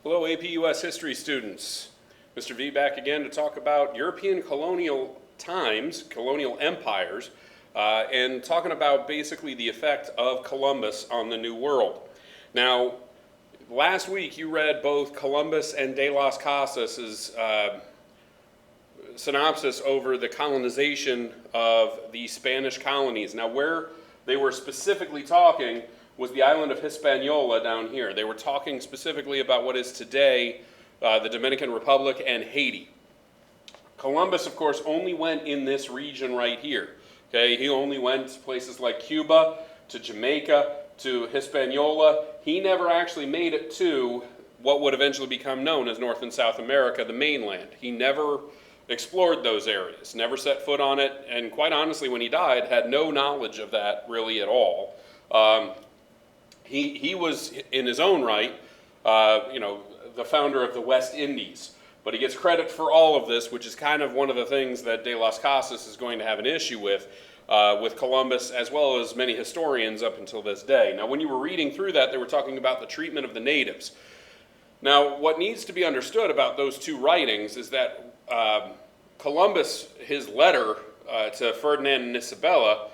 Hello, AP US history students. Mr. V back again to talk about European colonial times, colonial empires, and talking about basically the effect of Columbus on the New World. Now, last week you read both Columbus and De las Casas' synopsis over the colonization of the Spanish colonies. Now, where they were specifically talking was the island of Hispaniola down here. They were talking specifically about what is today the Dominican Republic and Haiti. Columbus, of course, only went in this region right here. Okay, he only went to places like Cuba, to Jamaica, to Hispaniola. He never actually made it to what would eventually become known as North and South America, the mainland. He never explored those areas, never set foot on it, and quite honestly, when he died, had no knowledge of that really at all. He was, in his own right, the founder of the West Indies. But he gets credit for all of this, which is kind of one of the things that De las Casas is going to have an issue with Columbus, as well as many historians up until this day. Now, when you were reading through that, they were talking about the treatment of the natives. Now, what needs to be understood about those two writings is that Columbus, his letter to Ferdinand and Isabella,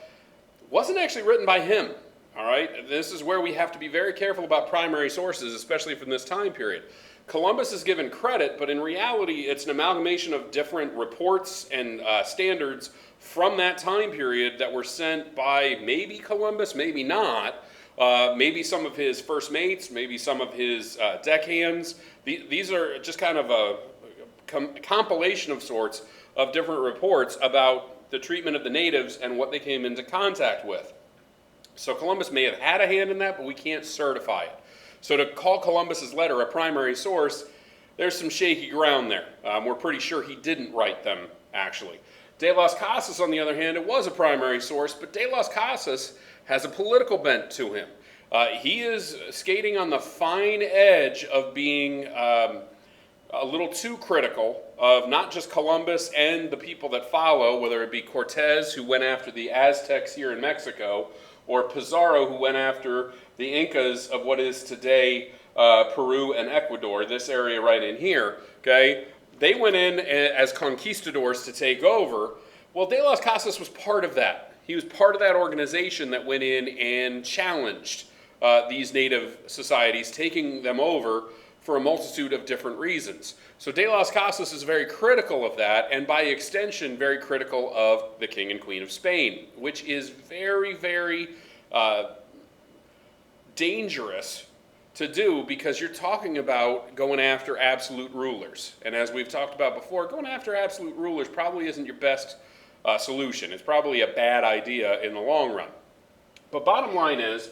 wasn't actually written by him. All right, this is where we have to be very careful about primary sources, especially from this time period. Columbus is given credit, but in reality, it's an amalgamation of different reports and standards from that time period that were sent by maybe Columbus, maybe not, maybe some of his first mates, maybe some of his deckhands. These are just kind of a compilation of sorts of different reports about the treatment of the natives and what they came into contact with. So Columbus may have had a hand in that, but we can't certify it. So to call Columbus's letter a primary source, there's some shaky ground there. We're pretty sure he didn't write them, actually. De las Casas, on the other hand, it was a primary source, but De las Casas has a political bent to him. He is skating on the fine edge of being a little too critical of not just Columbus and the people that follow, whether it be Cortez, who went after the Aztecs here in Mexico, or Pizarro, who went after the Incas of what is today Peru and Ecuador, this area right in here, okay? They went in as conquistadors to take over. Well, De las Casas was part of that. He was part of that organization that went in and challenged these native societies, taking them over for a multitude of different reasons. So De las Casas is very critical of that, and by extension, very critical of the King and Queen of Spain, which is very, very dangerous to do because you're talking about going after absolute rulers. And as we've talked about before, going after absolute rulers probably isn't your best solution. It's probably a bad idea in the long run. But bottom line is,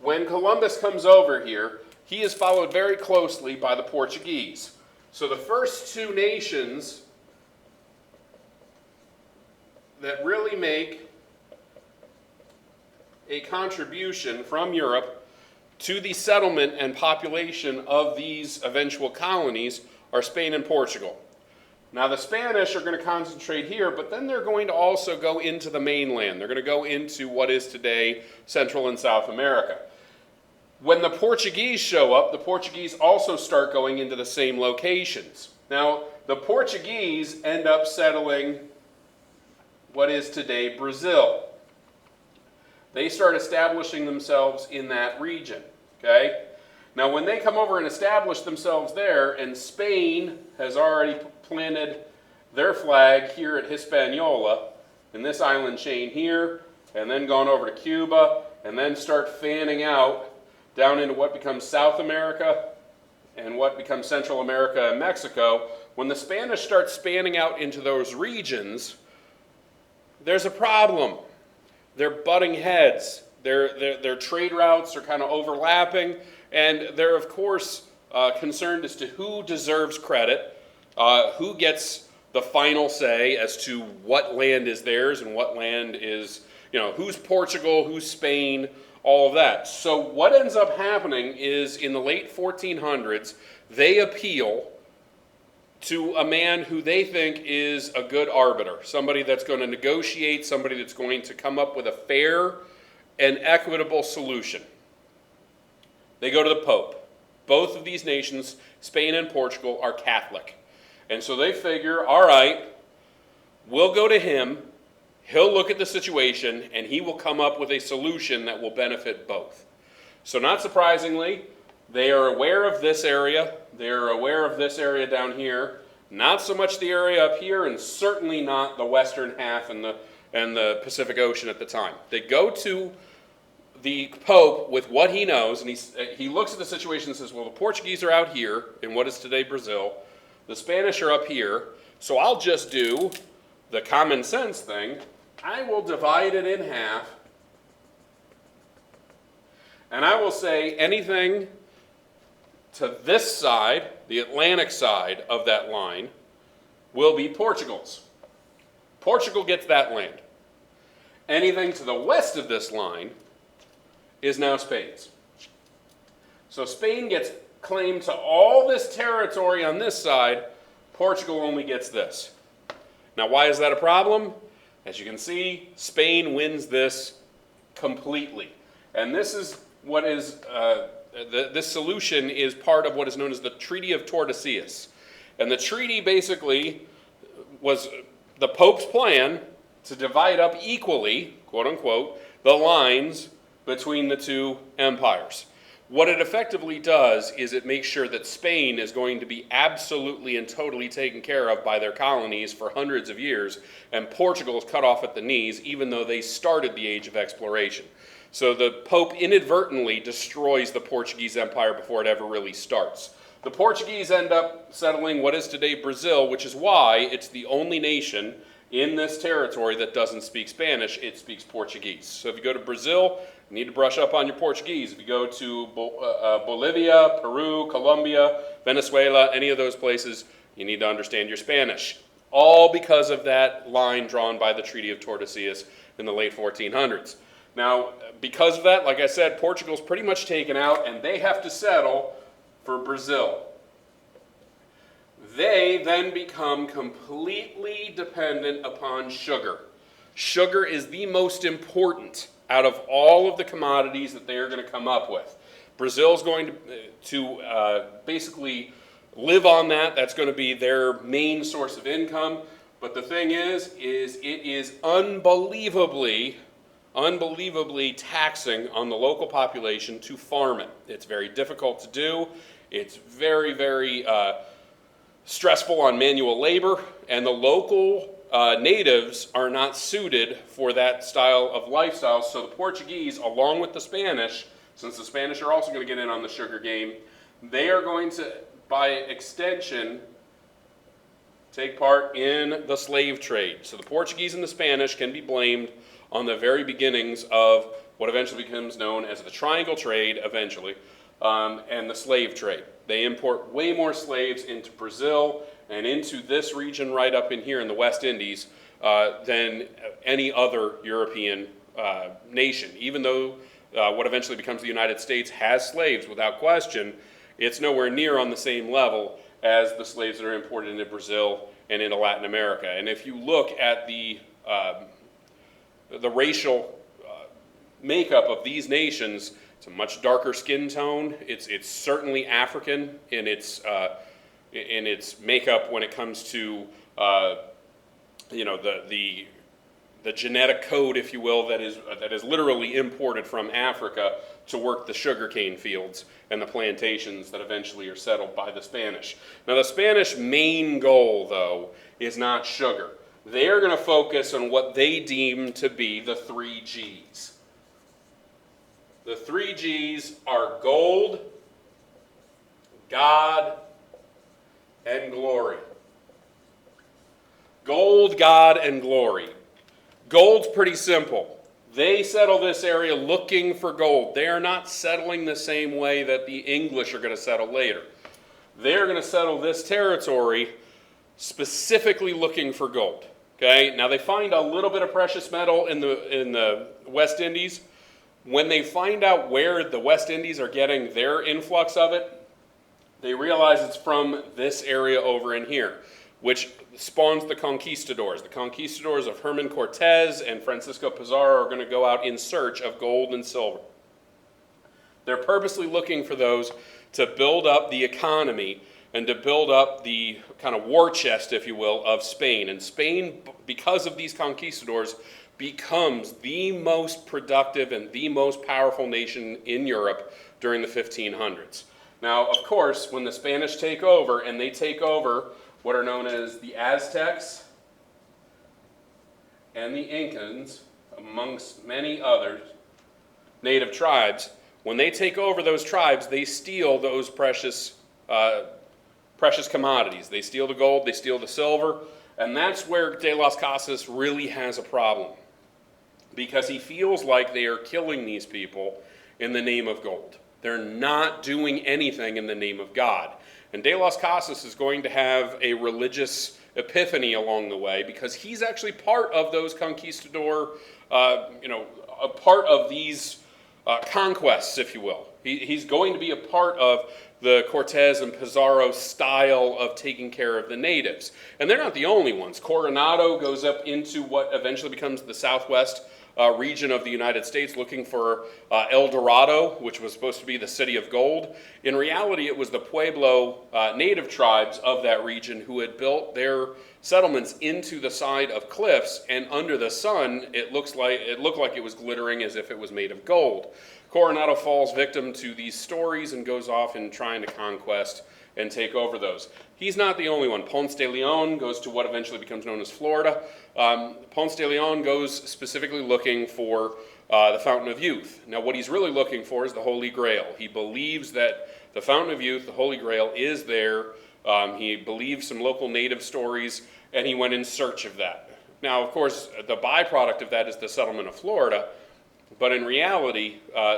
when Columbus comes over here, he is followed very closely by the Portuguese. So the first two nations that really make a contribution from Europe to the settlement and population of these eventual colonies are Spain and Portugal. Now the Spanish are going to concentrate here, but then they're going to also go into the mainland. They're going to go into what is today Central and South America. When the Portuguese show up, the Portuguese also start going into the same locations. Now, the Portuguese end up settling what is today Brazil. They start establishing themselves in that region, okay? Now, when they come over and establish themselves there, and Spain has already planted their flag here at Hispaniola, in this island chain here, and then gone over to Cuba, and then start fanning out down into what becomes South America and what becomes Central America and Mexico. When the Spanish start spanning out into those regions, there's a problem. They're butting heads. Their trade routes are kind of overlapping, and they're, of course, concerned as to who deserves credit, who gets the final say as to what land is theirs and what land is, who's Portugal, who's Spain, all of that. So what ends up happening is in the late 1400s, they appeal to a man who they think is a good arbiter, somebody that's going to negotiate, somebody that's going to come up with a fair and equitable solution. They go to the Pope. Both of these nations, Spain and Portugal, are Catholic. And so they figure, all right, we'll go to him, he'll look at the situation, and he will come up with a solution that will benefit both. So not surprisingly, they are aware of this area, they're aware of this area down here, not so much the area up here, and certainly not the western half and the Pacific Ocean at the time. They go to the Pope with what he knows, and he looks at the situation and says, well, the Portuguese are out here in what is today Brazil, the Spanish are up here, so I'll just do the common sense thing. I will divide it in half, and I will say anything to this side, the Atlantic side of that line, will be Portugal's. Portugal gets that land. Anything to the west of this line is now Spain's. So Spain gets claim to all this territory on this side. Portugal only gets this. Now, why is that a problem? As you can see, Spain wins this completely. And this is what is, this solution is part of what is known as the Treaty of Tordesillas. And the treaty basically was the Pope's plan to divide up equally, quote unquote, the lines between the two empires. What it effectively does is it makes sure that Spain is going to be absolutely and totally taken care of by their colonies for hundreds of years, and Portugal is cut off at the knees, even though they started the age of exploration. So the Pope inadvertently destroys the Portuguese Empire before it ever really starts. The Portuguese end up settling what is today Brazil, which is why it's the only nation in this territory that doesn't speak Spanish, it speaks Portuguese. So if you go to Brazil, you need to brush up on your Portuguese. If you go to Bolivia, Peru, Colombia, Venezuela, any of those places, you need to understand your Spanish. All because of that line drawn by the Treaty of Tordesillas in the late 1400s. Now, because of that, like I said, Portugal's pretty much taken out, and they have to settle for Brazil. They then become completely dependent upon sugar. Sugar is the most important out of all of the commodities that they are going to come up with. Brazil's going to basically live on that. That's going to be their main source of income. But the thing is it is unbelievably taxing on the local population to farm it. It's very difficult to do. It's very, very stressful on manual labor, and the local natives are not suited for that style of lifestyle. So the Portuguese, along with the Spanish, since the Spanish are also going to get in on the sugar game, they are going to, by extension, take part in the slave trade. So the Portuguese and the Spanish can be blamed on the very beginnings of what eventually becomes known as the Triangle Trade, eventually, and the slave trade. They import way more slaves into Brazil and into this region right up in here in the West Indies than any other European nation. Even though what eventually becomes the United States has slaves without question, it's nowhere near on the same level as the slaves that are imported into Brazil and into Latin America. And if you look at the racial makeup of these nations, it's a much darker skin tone. It's certainly African in its makeup when it comes to the genetic code, if you will, that is literally imported from Africa to work the sugarcane fields and the plantations that eventually are settled by the Spanish. Now, the Spanish main goal, though, is not sugar. They are going to focus on what they deem to be the 3 Gs. The 3 Gs are gold, God, and glory. Gold, God, and glory. Gold's pretty simple. They settle this area looking for gold. They are not settling the same way that the English are going to settle later. They're going to settle this territory specifically looking for gold. Okay? Now they find a little bit of precious metal in the West Indies. When they find out where the West Indies are getting their influx of it, they realize it's from this area over in here, which spawns the conquistadors. The conquistadors of Herman Cortez and Francisco Pizarro are going to go out in search of gold and silver. They're purposely looking for those to build up the economy and to build up the kind of war chest, if you will, of Spain. And Spain, because of these conquistadors, becomes the most productive and the most powerful nation in Europe during the 1500s. Now, of course, when the Spanish take over, and they take over what are known as the Aztecs and the Incans, amongst many other native tribes, when they take over those tribes, they steal those precious commodities. They steal the gold, they steal the silver, and that's where De las Casas really has a problem, because he feels like they are killing these people in the name of gold. They're not doing anything in the name of God. And De las Casas is going to have a religious epiphany along the way, because he's actually part of those conquistador, a part of these conquests, if you will. He's going to be a part of the Cortez and Pizarro style of taking care of the natives. And they're not the only ones. Coronado goes up into what eventually becomes the southwest region of the United States, looking for El Dorado, which was supposed to be the city of gold. In reality, it was the Pueblo native tribes of that region who had built their settlements into the side of cliffs, and under the sun, it looked like it was glittering as if it was made of gold. Coronado falls victim to these stories and goes off in trying to conquest and take over those. He's not the only one. Ponce de Leon goes to what eventually becomes known as Florida. Ponce de Leon goes specifically looking for the Fountain of Youth. Now, what he's really looking for is the Holy Grail. He believes that the Fountain of Youth, the Holy Grail, is there. He believes some local native stories, and he went in search of that. Now, of course, the byproduct of that is the settlement of Florida. But in reality,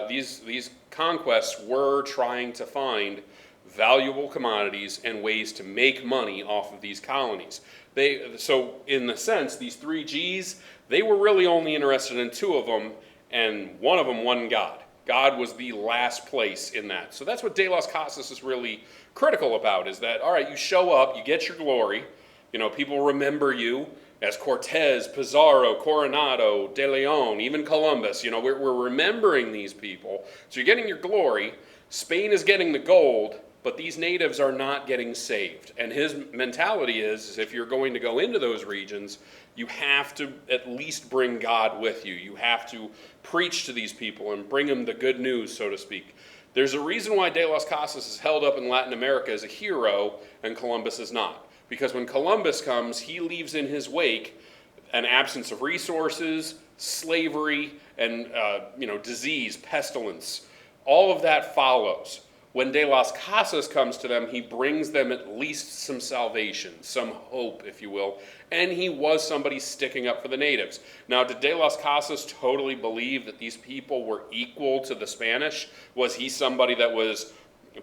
these conquests were trying to find valuable commodities and ways to make money off of these colonies. So in the sense, these three G's, they were really only interested in two of them, and one of them won God. God was the last place in that. So that's what De las Casas is really critical about, is that, all right, you show up, you get your glory, people remember you as Cortez, Pizarro, Coronado, De Leon, even Columbus. We're remembering these people. So you're getting your glory. Spain is getting the gold, but these natives are not getting saved. And his mentality is if you're going to go into those regions, you have to at least bring God with you. You have to preach to these people and bring them the good news, so to speak. There's a reason why De las Casas is held up in Latin America as a hero and Columbus is not. Because when Columbus comes, he leaves in his wake an absence of resources, slavery, and disease, pestilence. All of that follows. When De las Casas comes to them, he brings them at least some salvation, some hope, if you will, and he was somebody sticking up for the natives. Now, did De las Casas totally believe that these people were equal to the Spanish? Was he somebody that was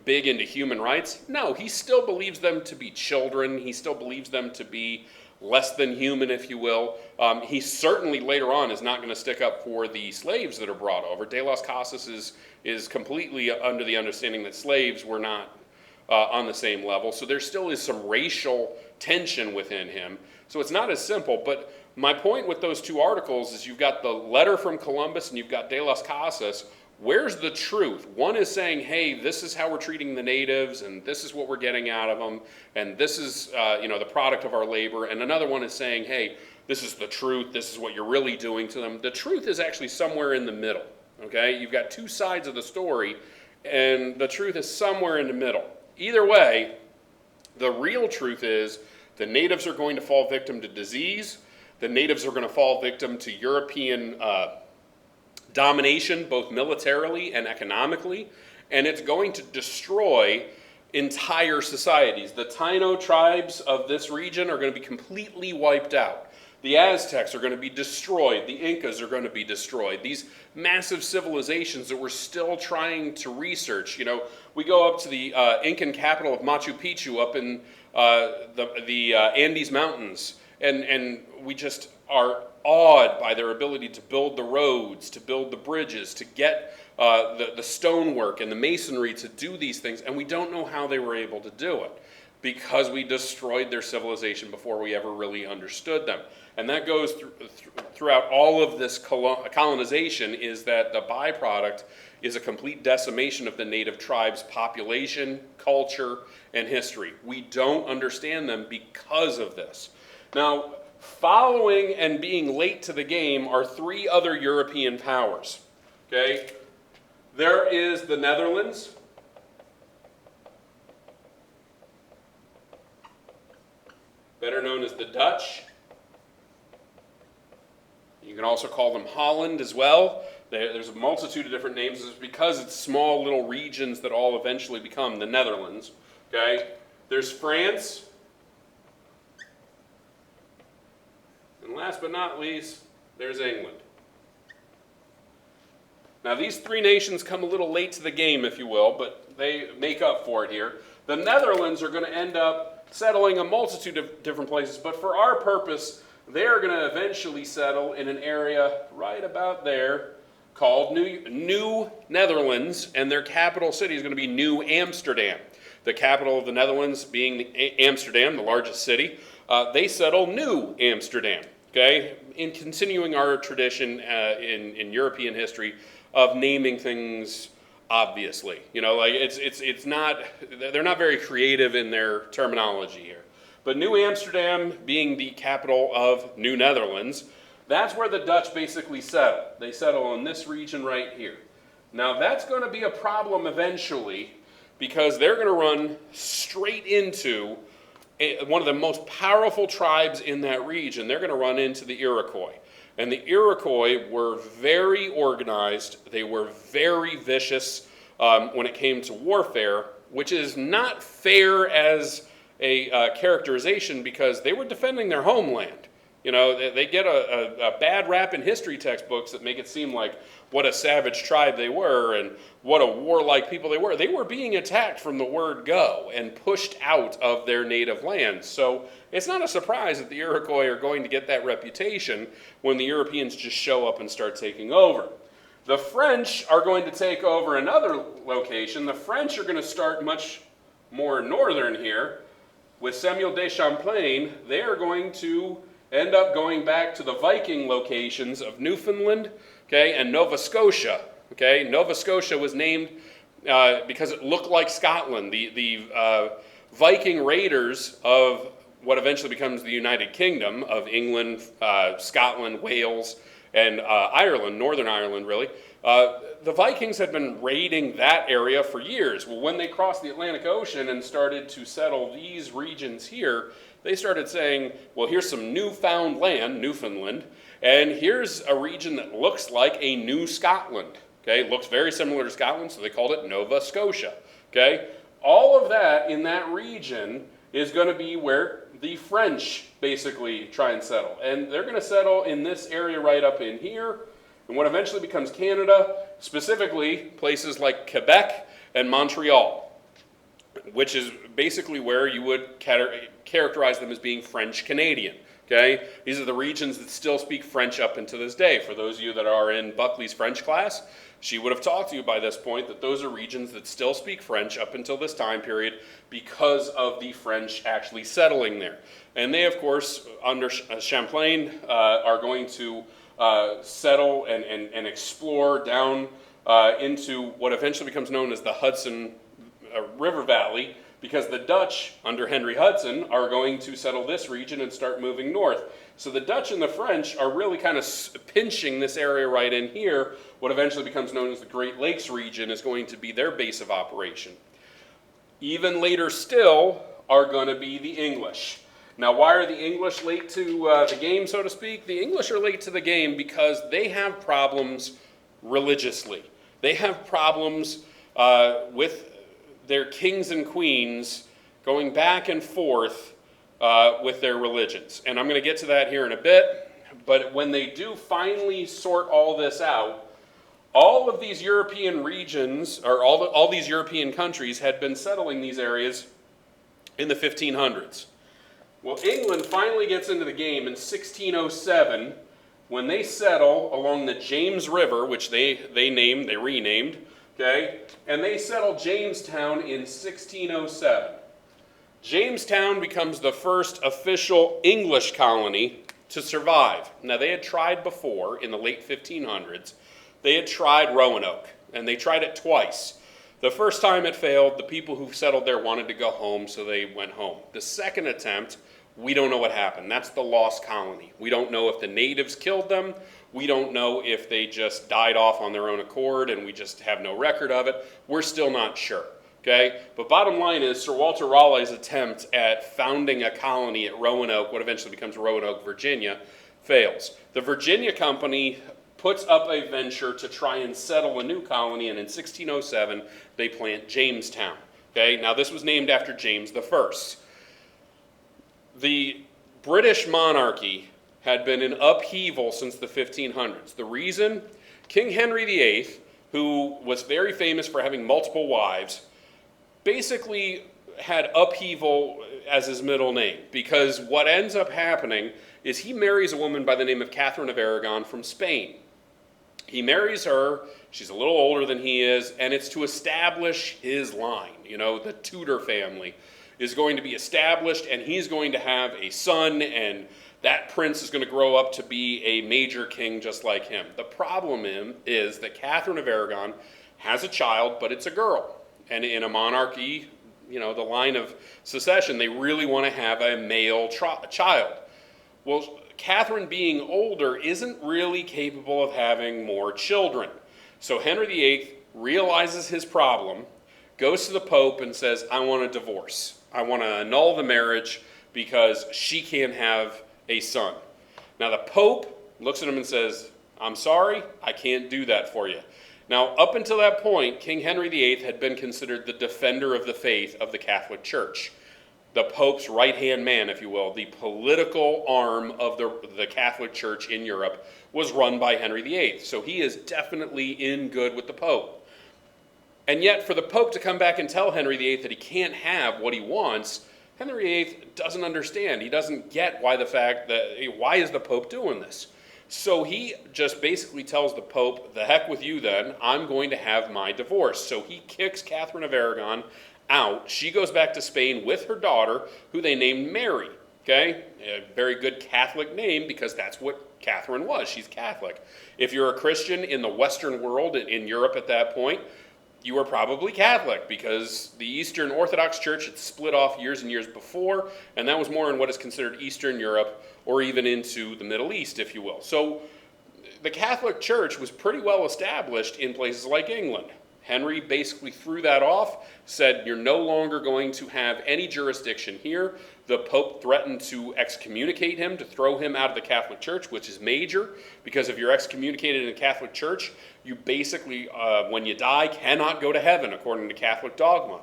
big into human rights? No, he still believes them to be children. He still believes them to be less than human, if you will. He certainly later on is not going to stick up for the slaves that are brought over. De las Casas is completely under the understanding that slaves were not on the same level. So there still is some racial tension within him. So it's not as simple. But my point with those two articles is you've got the letter from Columbus and you've got De las Casas. Where's the truth? One is saying, hey, this is how we're treating the natives, and this is what we're getting out of them, and this is the product of our labor. And another one is saying, hey, this is the truth. This is what you're really doing to them. The truth is actually somewhere in the middle. Okay, you've got two sides of the story, and the truth is somewhere in the middle. Either way, the real truth is the natives are going to fall victim to disease. The natives are going to fall victim to European domination, both militarily and economically, and it's going to destroy entire societies. The Taino tribes of this region are going to be completely wiped out. The Aztecs are going to be destroyed. The Incas are going to be destroyed. These massive civilizations that we're still trying to research. We go up to the Incan capital of Machu Picchu up in the Andes Mountains, and we just are awed by their ability to build the roads, to build the bridges, to get the stonework and the masonry to do these things, and we don't know how they were able to do it. because we destroyed their civilization before we ever really understood them. And that goes throughout all of this colonization, is that the byproduct is a complete decimation of the native tribes' population, culture, and history. We don't understand them because of this. Now, following and being late to the game are three other European powers. Okay? There is the Netherlands, better known as the Dutch. You can also call them Holland as well. There's a multitude of different names. It's because it's small little regions that all eventually become the Netherlands. Okay? There's France. And last but not least, there's England. Now these three nations come a little late to the game, if you will, but they make up for it here. The Netherlands are going to end up settling a multitude of different places, but for our purpose, they are going to eventually settle in an area right about there called New Netherlands, and their capital city is going to be New Amsterdam. The capital of the Netherlands being Amsterdam, the largest city. They settle New Amsterdam, okay? In continuing our tradition in European history of naming things obviously. You know, like it's not, they're not very creative in their terminology here. But New Amsterdam being the capital of New Netherlands, that's where the Dutch basically settle. They settle in this region right here. Now that's going to be a problem eventually, because they're going to run straight into one of the most powerful tribes in that region. They're going to run into the Iroquois. And the Iroquois were very organized. They were very vicious when it came to warfare, which is not fair as a characterization, because they were defending their homeland. You know, they get a bad rap in history textbooks that make it seem like what a savage tribe they were and what a warlike people they were. They were being attacked from the word go and pushed out of their native lands. So it's not a surprise that the Iroquois are going to get that reputation when the Europeans just show up and start taking over. The French are going to take over another location. The French are going to start much more northern here. With Samuel de Champlain, they are going to end up going back to the Viking locations of Newfoundland, okay, and Nova Scotia. Okay, Nova Scotia was named because it looked like Scotland. The Viking raiders of what eventually becomes the United Kingdom of England, Scotland, Wales, and Ireland, Northern Ireland, really. The Vikings had been raiding that area for years. Well, when they crossed the Atlantic Ocean and started to settle these regions here, they started saying, well, here's some newfound land, Newfoundland, and here's a region that looks like a New Scotland. Okay, it looks very similar to Scotland, so they called it Nova Scotia. Okay, all of that in that region is going to be where the French basically try and settle. And they're going to settle in this area right up in here, and what eventually becomes Canada, specifically places like Quebec and Montreal, which is basically where you would characterize them as being French-Canadian. Okay? These are the regions that still speak French up until this day. For those of you that are in Buckley's French class, she would have talked to you by this point that those are regions that still speak French up until this time period because of the French actually settling there. And they, of course, under Champlain, are going to settle and explore down into what eventually becomes known as the Hudson River Valley, because the Dutch, under Henry Hudson, are going to settle this region and start moving north. So the Dutch and the French are really kind of pinching this area right in here. What eventually becomes known as the Great Lakes region is going to be their base of operation. Even later still are going to be the English. Now, why are the English late to the game, so to speak? The English are late to the game because they have problems religiously. They have problems with their kings and queens going back and forth with their religions. And I'm going to get to that here in a bit. But when they do finally sort all this out, all of these European regions, or all these European countries, had been settling these areas in the 1500s. Well, England finally gets into the game in 1607 when they settle along the James River, which they renamed, okay? And they settled Jamestown in 1607. Jamestown becomes the first official English colony to survive. Now, they had tried before in the late 1500s. They had tried Roanoke, and they tried it twice. The first time it failed, the people who settled there wanted to go home, so they went home. The second attempt, we don't know what happened. That's the lost colony. We don't know if the natives killed them. We don't know if they just died off on their own accord and we just have no record of it. We're still not sure. Okay? But bottom line is, Sir Walter Raleigh's attempt at founding a colony at Roanoke, what eventually becomes Roanoke, Virginia, fails. The Virginia Company puts up a venture to try and settle a new colony, and in 1607, they plant Jamestown. Okay? Now, this was named after James I. The British monarchy had been in upheaval since the 1500s. The reason? King Henry VIII, who was very famous for having multiple wives, basically had upheaval as his middle name, because what ends up happening is he marries a woman by the name of Catherine of Aragon from Spain. He marries her, she's a little older than he is, and it's to establish his line. You know, the Tudor family is going to be established, and he's going to have a son, and that prince is going to grow up to be a major king just like him. The problem is that Catherine of Aragon has a child, but it's a girl. And in a monarchy, you know, the line of succession, they really want to have a male child. Well, Catherine, being older, isn't really capable of having more children. So Henry VIII realizes his problem, goes to the Pope and says, I want a divorce. I want to annul the marriage because she can't have a son. Now the Pope looks at him and says, I'm sorry, I can't do that for you. Now, up until that point, King Henry VIII had been considered the defender of the faith of the Catholic Church. The Pope's right-hand man, if you will, the political arm of the Catholic Church in Europe, was run by Henry VIII. So he is definitely in good with the Pope. And yet, for the Pope to come back and tell Henry VIII that he can't have what he wants, Henry VIII doesn't understand. He doesn't get why is the Pope doing this? So he just basically tells the Pope, the heck with you then, I'm going to have my divorce. So he kicks Catherine of Aragon out. She goes back to Spain with her daughter, who they named Mary. Okay? A very good Catholic name, because that's what Catherine was. She's Catholic. If you're a Christian in the Western world, in Europe at that point, you were probably Catholic, because the Eastern Orthodox Church had split off years and years before, and that was more in what is considered Eastern Europe, or even into the Middle East, if you will. So the Catholic Church was pretty well established in places like England. Henry basically threw that off, said, you're no longer going to have any jurisdiction here. The Pope threatened to excommunicate him, to throw him out of the Catholic Church, which is major, because if you're excommunicated in the Catholic Church, you basically, when you die, cannot go to heaven, according to Catholic dogma.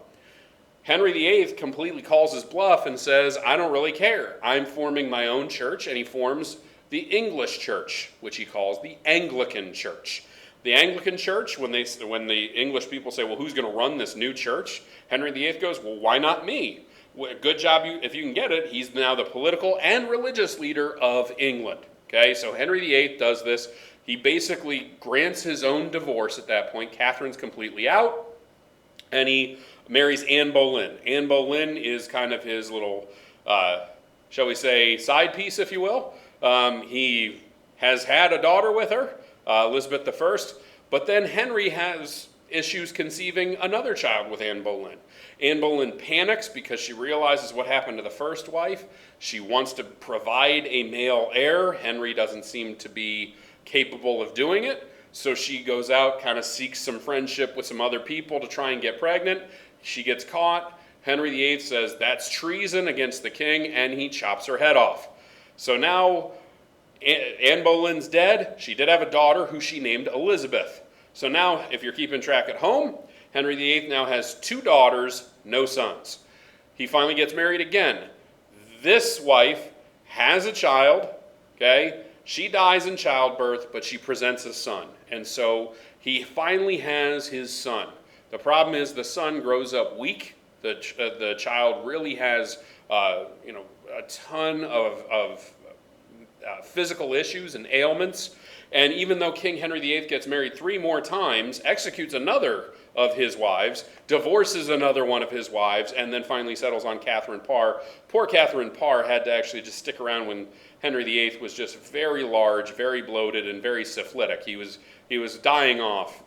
Henry VIII completely calls his bluff and says, I don't really care. I'm forming my own church, and he forms the English church, which he calls the Anglican Church. The Anglican Church, when the English people say, well, who's going to run this new church? Henry VIII goes, well, why not me? Good job if you can get it. He's now the political and religious leader of England. Okay, so Henry VIII does this. He basically grants his own divorce at that point. Catherine's completely out, and he marries Anne Boleyn. Anne Boleyn is kind of his little, shall we say, side piece, if you will. He has had a daughter with her, Elizabeth I, but then Henry has issues conceiving another child with Anne Boleyn. Anne Boleyn panics because she realizes what happened to the first wife. She wants to provide a male heir. Henry doesn't seem to be capable of doing it, so she goes out, kind of seeks some friendship with some other people to try and get pregnant. She gets caught. Henry VIII says that's treason against the king, and he chops her head off. So now Anne Boleyn's dead. She did have a daughter who she named Elizabeth. So now, if you're keeping track at home, Henry VIII now has 2 daughters, no sons. He finally gets married again. This wife has a child, okay? She dies in childbirth, but she presents a son. And so he finally has his son. The problem is the son grows up weak. The child really has a ton of physical issues and ailments. And even though King Henry VIII gets married 3 more times, executes another of his wives, divorces another one of his wives, and then finally settles on Catherine Parr. Poor Catherine Parr had to actually just stick around when Henry VIII was just very large, very bloated, and very syphilitic. He was dying off,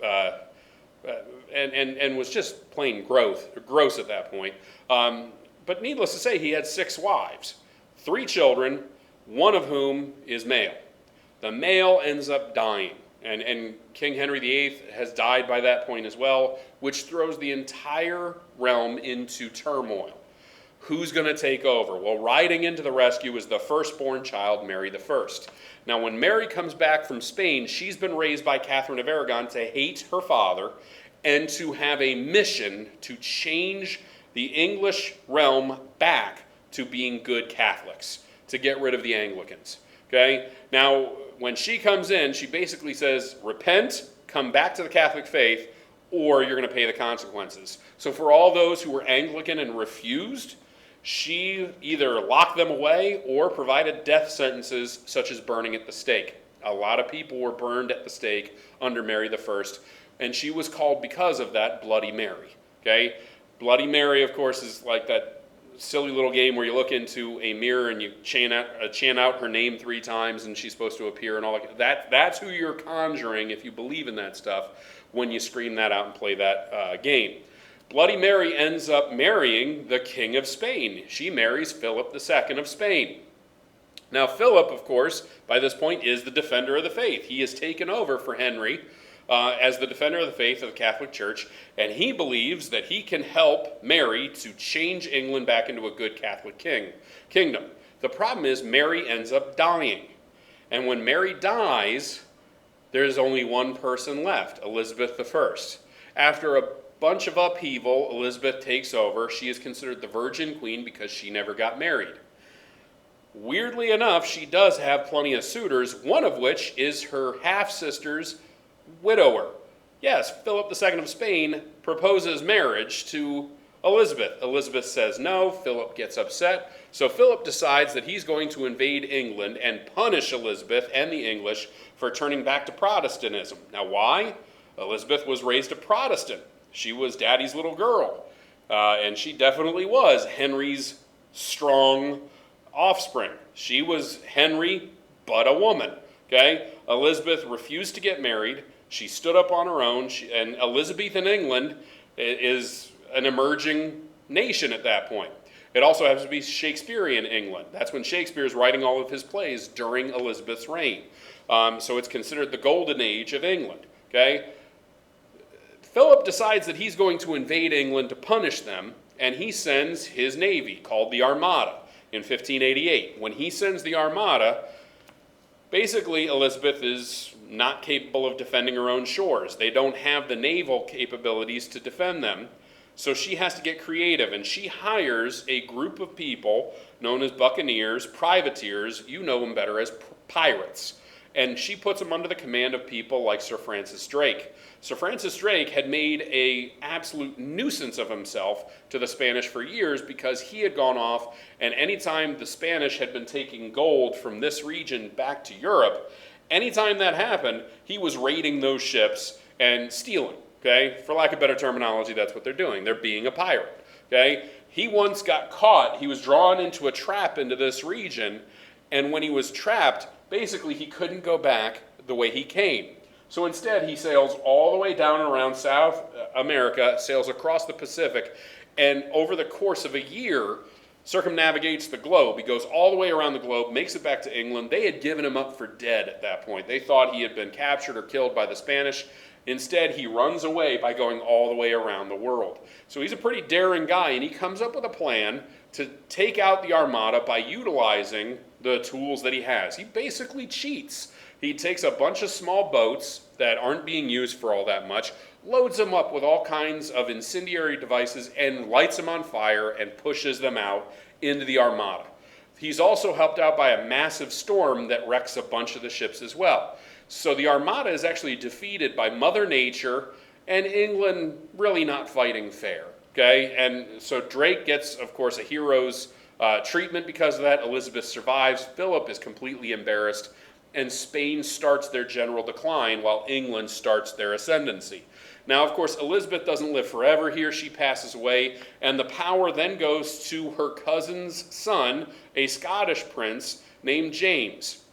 and was just plain gross at that point. But needless to say, he had 6 wives, 3 children, one of whom is male. The male ends up dying, and King Henry VIII has died by that point as well, which throws the entire realm into turmoil. Who's going to take over? Well, riding into the rescue is the firstborn child, Mary I. Now, when Mary comes back from Spain, she's been raised by Catherine of Aragon to hate her father and to have a mission to change the English realm back to being good Catholics, to get rid of the Anglicans. Okay? Now, when she comes in, she basically says, repent, come back to the Catholic faith, or you're going to pay the consequences. So for all those who were Anglican and refused, she either locked them away or provided death sentences such as burning at the stake. A lot of people were burned at the stake under Mary I, and she was called because of that Bloody Mary. Okay? Bloody Mary, of course, is like that silly little game where you look into a mirror and you chant out her name 3 times and she's supposed to appear and all that. That's who you're conjuring, if you believe in that stuff, when you scream that out and play that game. Bloody Mary ends up marrying the King of Spain. She marries Philip II of Spain. Now, Philip, of course, by this point is the defender of the faith. He has taken over for Henry as the defender of the faith of the Catholic Church, and he believes that he can help Mary to change England back into a good Catholic kingdom. The problem is Mary ends up dying. And when Mary dies, there's only one person left, Elizabeth I. After a bunch of upheaval, Elizabeth takes over. She is considered the Virgin Queen because she never got married. Weirdly enough, she does have plenty of suitors, one of which is her half-sister's widower. Yes, Philip II of Spain proposes marriage to Elizabeth. Elizabeth says no. Philip gets upset. So Philip decides that he's going to invade England and punish Elizabeth and the English for turning back to Protestantism. Now, why? Elizabeth was raised a Protestant. She was Daddy's little girl. And she definitely was Henry's strong offspring. She was Henry, but a woman. Okay? Elizabeth refused to get married. She stood up on her own, and Elizabethan England is an emerging nation at that point. It also happens to be Shakespearean England. That's when Shakespeare is writing all of his plays during Elizabeth's reign. So it's considered the golden age of England. Okay? Philip decides that he's going to invade England to punish them, and he sends his navy, called the Armada, in 1588. When he sends the Armada, basically Elizabeth is not capable of defending her own shores. They don't have the naval capabilities to defend them, so she has to get creative, and she hires a group of people known as buccaneers, privateers, you know them better as pirates, and she puts them under the command of people like Sir Francis Drake. Sir Francis Drake had made an absolute nuisance of himself to the Spanish for years because he had gone off, and anytime the Spanish had been taking gold from this region back to Europe, anytime that happened, he was raiding those ships and stealing. Okay? For lack of better terminology, that's what they're doing. They're being a pirate. Okay? He once got caught. He was drawn into a trap into this region, and when he was trapped, basically he couldn't go back the way he came. So instead, he sails all the way down and around South America, sails across the Pacific, and over the course of a year, circumnavigates the globe. He goes all the way around the globe, makes it back to England. They had given him up for dead at that point. They thought he had been captured or killed by the Spanish. Instead, he runs away by going all the way around the world. So he's a pretty daring guy, and he comes up with a plan to take out the Armada by utilizing the tools that he has. He basically cheats. He takes a bunch of small boats that aren't being used for all that much, loads them up with all kinds of incendiary devices, and lights them on fire and pushes them out into the Armada. He's also helped out by a massive storm that wrecks a bunch of the ships as well. So the Armada is actually defeated by Mother Nature and England really not fighting fair. Okay? And so Drake gets, of course, a hero's treatment because of that. Elizabeth survives. Philip is completely embarrassed. And Spain starts their general decline while England starts their ascendancy. Now, of course, Elizabeth doesn't live forever here. She passes away, and the power then goes to her cousin's son, a Scottish prince named James.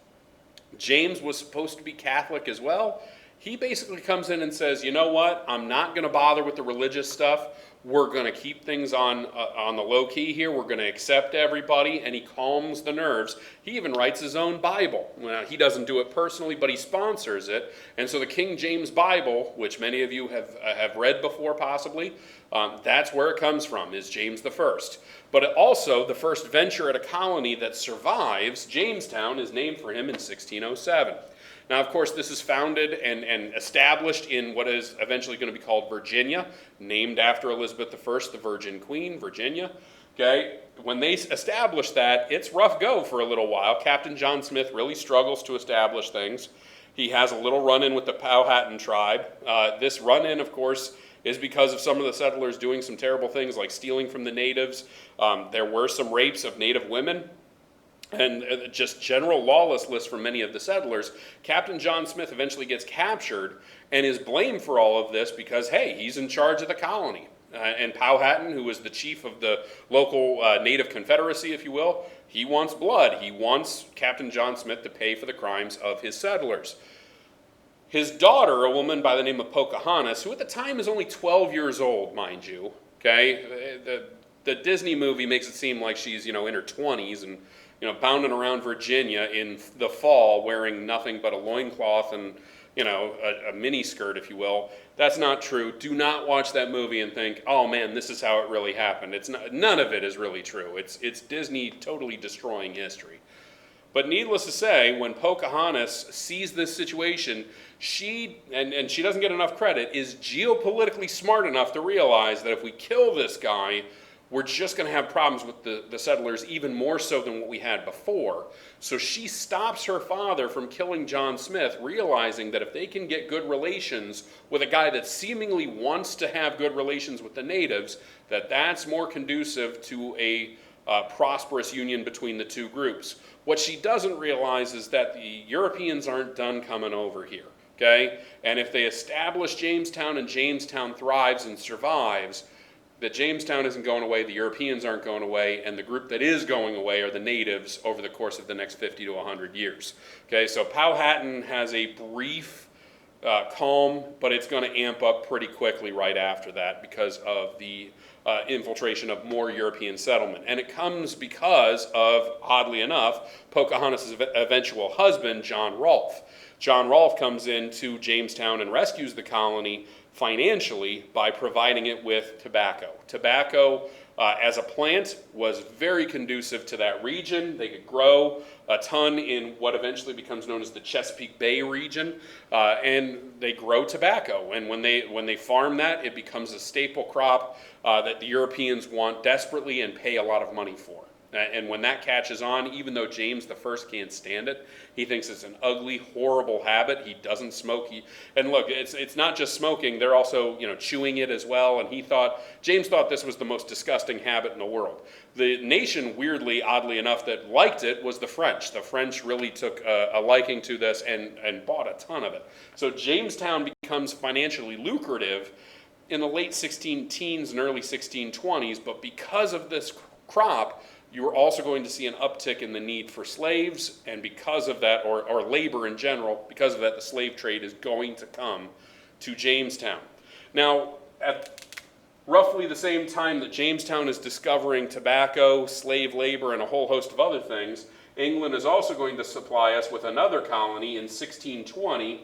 James was supposed to be Catholic as well. He basically comes in and says, you know what, I'm not going to bother with the religious stuff. We're going to keep things on the low key here. We're going to accept everybody, and he calms the nerves. He even writes his own Bible. Well, he doesn't do it personally, but he sponsors it. And so the King James Bible, which many of you have read before possibly, that's where it comes from, is James the First. But also, the first venture at a colony that survives, Jamestown, is named for him in 1607. Now, of course, this is founded and established in what is eventually going to be called Virginia, named after Elizabeth I, the Virgin Queen, Virginia. Okay, when they establish that, it's rough go for a little while. Captain John Smith really struggles to establish things. He has a little run-in with the Powhatan tribe. This run-in, of course, is because of some of the settlers doing some terrible things like stealing from the natives. There were some rapes of native women. And just general lawlessness from many of the settlers. Captain John Smith eventually gets captured and is blamed for all of this because, hey, he's in charge of the colony. And Powhatan, who was the chief of the local native confederacy, if you will, he wants blood. He wants Captain John Smith to pay for the crimes of his settlers. His daughter, a woman by the name of Pocahontas, who at the time is only 12 years old, mind you, okay? The Disney movie makes it seem like she's, in her 20s and bounding around Virginia in the fall wearing nothing but a loincloth and, a mini skirt, if you will. That's not true. Do not watch that movie and think, oh man, this is how it really happened. It's not, none of it is really true. It's Disney totally destroying history. But needless to say, when Pocahontas sees this situation, she, and she doesn't get enough credit, is geopolitically smart enough to realize that if we kill this guy, we're just going to have problems with the settlers even more so than what we had before. So she stops her father from killing John Smith, realizing that if they can get good relations with a guy that seemingly wants to have good relations with the natives, that's more conducive to a prosperous union between the two groups. What she doesn't realize is that the Europeans aren't done coming over here, okay? And if they establish Jamestown and Jamestown thrives and survives, that Jamestown isn't going away, the Europeans aren't going away, and the group that is going away are the natives over the course of the next 50 to 100 years. Okay, so Powhatan has a brief calm, but it's going to amp up pretty quickly right after that because of the infiltration of more European settlement. And it comes because of, oddly enough, Pocahontas' eventual husband, John Rolfe. John Rolfe comes into Jamestown and rescues the colony financially by providing it with tobacco. Tobacco as a plant was very conducive to that region. They could grow a ton in what eventually becomes known as the Chesapeake Bay region, and they grow tobacco. And when they farm that, it becomes a staple crop that the Europeans want desperately and pay a lot of money for. And when that catches on, even though James the First can't stand it, he thinks it's an ugly, horrible habit. He doesn't smoke. And look, it's not just smoking. They're also chewing it as well. And James thought this was the most disgusting habit in the world. The nation, weirdly, oddly enough, that liked it was the French. The French really took a liking to this and bought a ton of it. So Jamestown becomes financially lucrative in the late 16 teens and early 1620s. But because of this crop, you are also going to see an uptick in the need for slaves, and because of that, or labor in general, because of that, the slave trade is going to come to Jamestown. Now, at roughly the same time that Jamestown is discovering tobacco, slave labor, and a whole host of other things, England is also going to supply us with another colony in 1620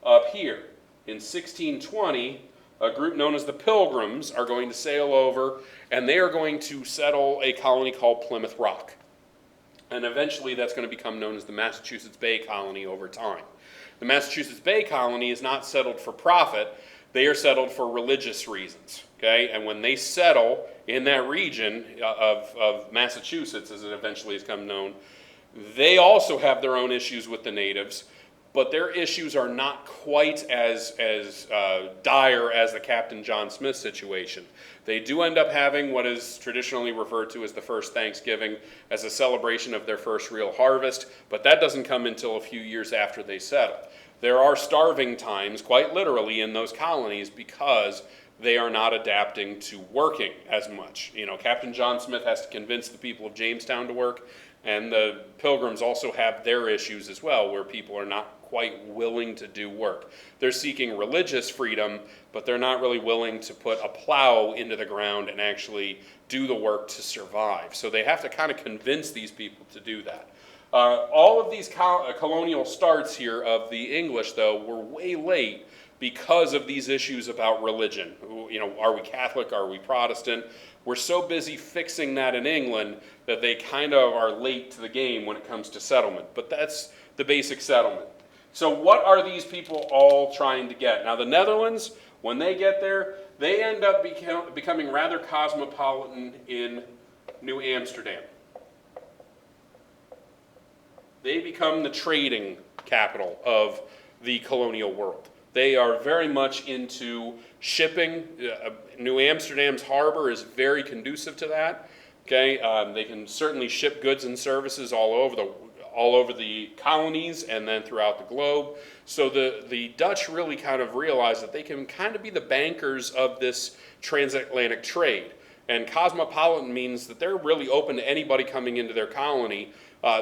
up here. In 1620, a group known as the Pilgrims are going to sail over, and they are going to settle a colony called Plymouth Rock. And eventually that's going to become known as the Massachusetts Bay Colony over time. The Massachusetts Bay Colony is not settled for profit. They are settled for religious reasons. Okay? And when they settle in that region of Massachusetts, as it eventually has become known, they also have their own issues with the natives, but their issues are not quite as dire as the Captain John Smith situation. They do end up having what is traditionally referred to as the first Thanksgiving as a celebration of their first real harvest, but that doesn't come until a few years after they settle. there are starving times, quite literally, in those colonies because they are not adapting to working as much. You know, Captain John Smith has to convince the people of Jamestown to work, and the Pilgrims also have their issues as well, where people are not quite willing to do work. They're seeking religious freedom, but they're not really willing to put a plow into the ground and actually do the work to survive. So they have to kind of convince these people to do that. All of these colonial starts here of the English, though, were way late because of these issues about religion. You know, are we Catholic? Are we Protestant? We're so busy fixing that in England that they kind of are late to the game when it comes to settlement. But that's the basic settlement. So what are these people all trying to get? Now, the Netherlands, when they get there, they end up becoming rather cosmopolitan in New Amsterdam. They become the trading capital of the colonial world. They are very much into shipping. New Amsterdam's harbor is very conducive to that. Okay, they can certainly ship goods and services all over the colonies and then throughout the globe. So the Dutch really kind of realize that they can kind of be the bankers of this transatlantic trade. And cosmopolitan means that they're really open to anybody coming into their colony.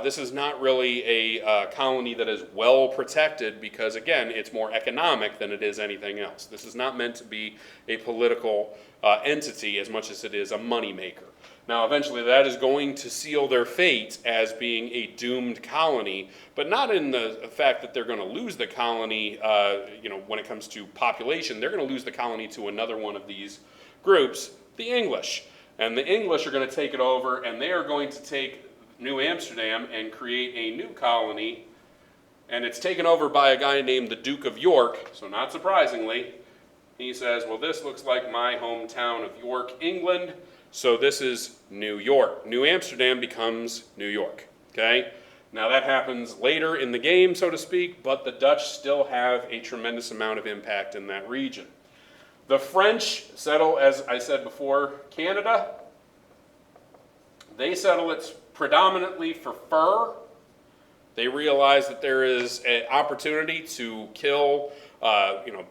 This is not really a colony that is well protected because, again, it's more economic than it is anything else. This is not meant to be a political entity as much as it is a moneymaker. Now, eventually, that is going to seal their fate as being a doomed colony, but not in the fact that they're going to lose the colony, when it comes to population. They're going to lose the colony to another one of these groups, the English. And the English are going to take it over, and they are going to take New Amsterdam and create a new colony, and it's taken over by a guy named the Duke of York. So not surprisingly, he says, well, this looks like my hometown of York, England, so this is New York. New Amsterdam becomes New York, okay? Now that happens later in the game, so to speak, but the Dutch still have a tremendous amount of impact in that region. The French settle, as I said before, Canada. They settle it predominantly for fur. They realize that there is an opportunity to kill,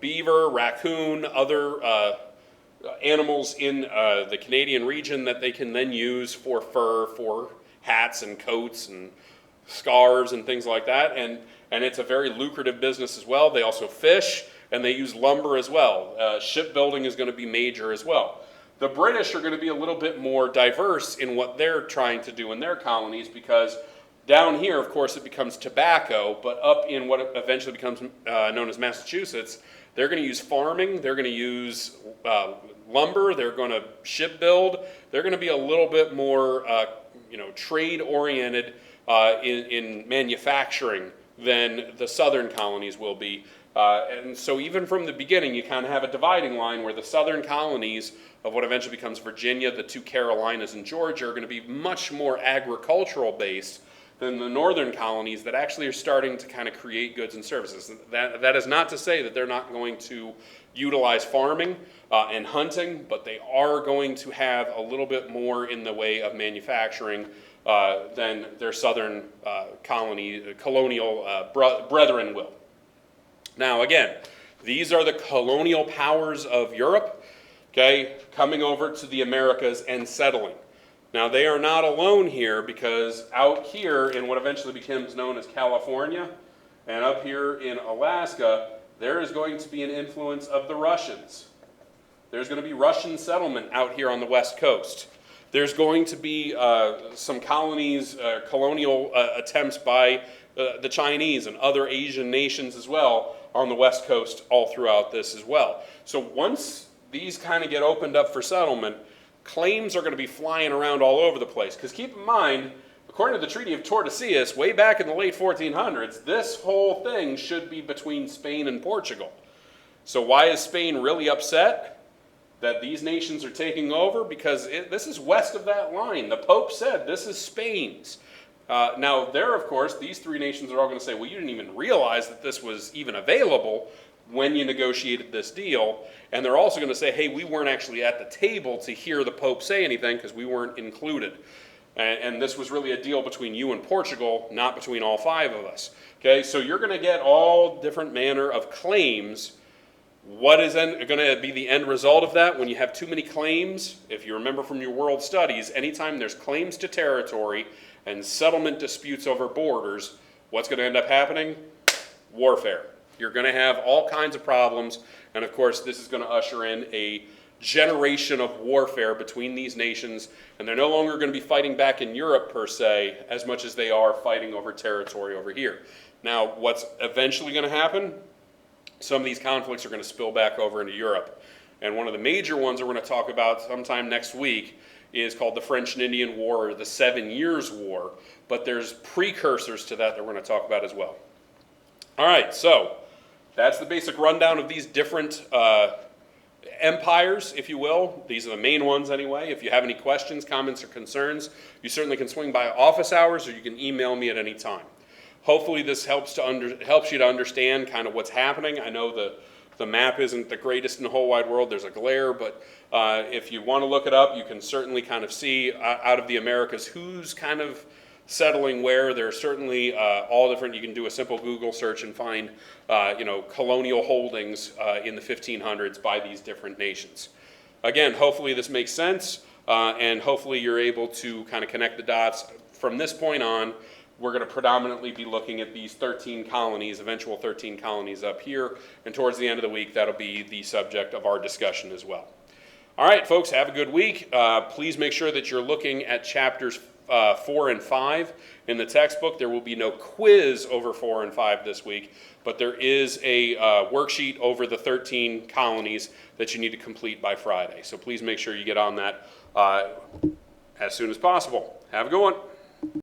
beaver, raccoon, other animals in the Canadian region that they can then use for fur, for hats and coats and scarves and things like that. And it's a very lucrative business as well. They also fish, and they use lumber as well. Shipbuilding is going to be major as well. The British are going to be a little bit more diverse in what they're trying to do in their colonies because down here, of course, it becomes tobacco, but up in what eventually becomes known as Massachusetts, they're going to use farming, they're going to use lumber, they're going to shipbuild, they're going to be a little bit more trade-oriented in manufacturing than the southern colonies will be. And so even from the beginning, you kind of have a dividing line where the southern colonies of what eventually becomes Virginia, the two Carolinas, and Georgia are going to be much more agricultural based than the northern colonies that actually are starting to kind of create goods and services. That is not to say that they're not going to utilize farming and hunting, but they are going to have a little bit more in the way of manufacturing than their southern colonial brethren will. Now, again, these are the colonial powers of Europe, okay, coming over to the Americas and settling. Now, they are not alone here because out here in what eventually becomes known as California and up here in Alaska, there is going to be an influence of the Russians. There's going to be Russian settlement out here on the West Coast. There's going to be some colonial attempts by the Chinese and other Asian nations as well on the West Coast all throughout this as well. So once these kind of get opened up for settlement, claims are going to be flying around all over the place. Because keep in mind, according to the Treaty of Tordesillas, way back in the late 1400s, this whole thing should be between Spain and Portugal. So why is Spain really upset that these nations are taking over? Because this is west of that line. The Pope said this is Spain's. Now, there, of course, these three nations are all going to say, well, you didn't even realize that this was even available when you negotiated this deal. And they're also going to say, hey, we weren't actually at the table to hear the Pope say anything because we weren't included. And this was really a deal between you and Portugal, not between all 5 of us. Okay, so you're going to get all different manner of claims. What is going to be the end result of that? When you have too many claims, if you remember from your world studies, anytime there's claims to territory and settlement disputes over borders, what's going to end up happening? Warfare. You're going to have all kinds of problems, and of course this is going to usher in a generation of warfare between these nations, and they're no longer going to be fighting back in Europe per se as much as they are fighting over territory over here. Now, what's eventually going to happen? Some of these conflicts are going to spill back over into Europe, and one of the major ones that we're going to talk about sometime next week is called the French and Indian War, or the 7 Years' War, but there's precursors to that we're going to talk about as well. All right, so that's the basic rundown of these different empires, if you will. These are the main ones anyway. If you have any questions, comments, or concerns, you certainly can swing by office hours, or you can email me at any time. Hopefully this helps you to understand kind of what's happening. I know the map isn't the greatest in the whole wide world. There's a glare, but if you want to look it up, you can certainly kind of see out of the Americas who's kind of settling where. There are certainly all different. You can do a simple Google search and find colonial holdings in the 1500s by these different nations. Again, hopefully this makes sense, and hopefully you're able to kind of connect the dots. From this point on, we're going to predominantly be looking at these 13 colonies, eventual 13 colonies up here, and towards the end of the week, that'll be the subject of our discussion as well. All right, folks, have a good week. Please make sure that you're looking at chapters 4 and 5 in the textbook. There will be no quiz over 4 and 5 this week, but there is a worksheet over the 13 colonies that you need to complete by Friday. So please make sure you get on that as soon as possible. Have a good one.